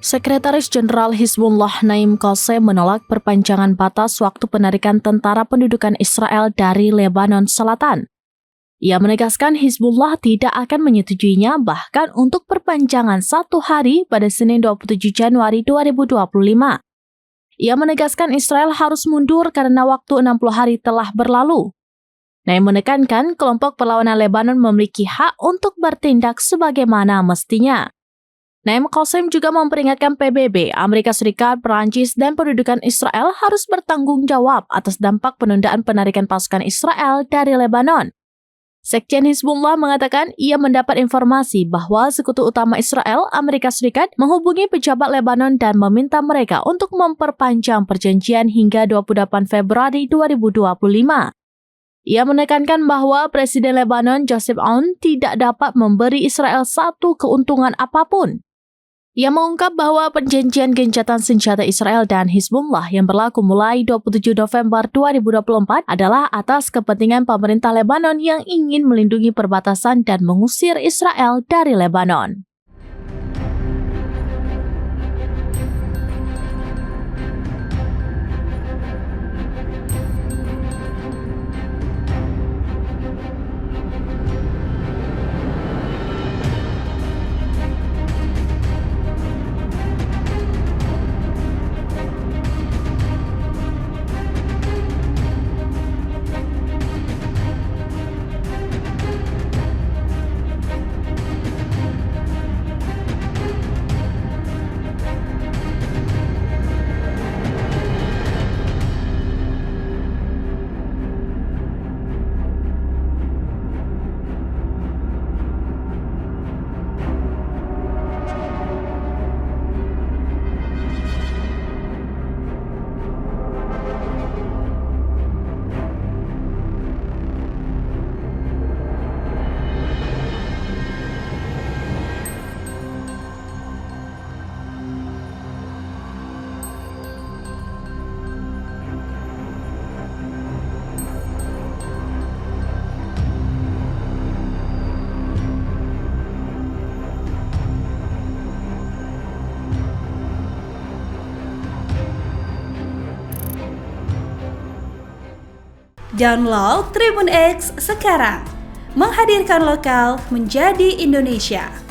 Sekretaris Jenderal Hizbullah Naim Qassem menolak perpanjangan batas waktu penarikan tentara pendudukan Israel dari Lebanon Selatan. Ia menegaskan Hizbullah tidak akan menyetujuinya bahkan untuk perpanjangan 1 hari pada Senin 27 Januari 2025. Ia menegaskan Israel harus mundur karena waktu 60 hari telah berlalu. Naim menekankan kelompok perlawanan Lebanon memiliki hak untuk bertindak sebagaimana mestinya. Naim Qassem juga memperingatkan PBB, Amerika Serikat, Perancis, dan pendudukan Israel harus bertanggung jawab atas dampak penundaan penarikan pasukan Israel dari Lebanon. Sekjen Hizbullah mengatakan ia mendapat informasi bahwa sekutu utama Israel, Amerika Serikat, menghubungi pejabat Lebanon dan meminta mereka untuk memperpanjang perjanjian hingga 28 Februari 2025. Ia menekankan bahwa Presiden Lebanon, Joseph Aoun, tidak dapat memberi Israel satu keuntungan apapun. Ia mengungkap bahwa perjanjian gencatan senjata Israel dan Hizbullah yang berlaku mulai 27 November 2024 adalah atas kepentingan pemerintah Lebanon yang ingin melindungi perbatasan dan mengusir Israel dari Lebanon. Download Tribun X sekarang, menghadirkan lokal menjadi Indonesia.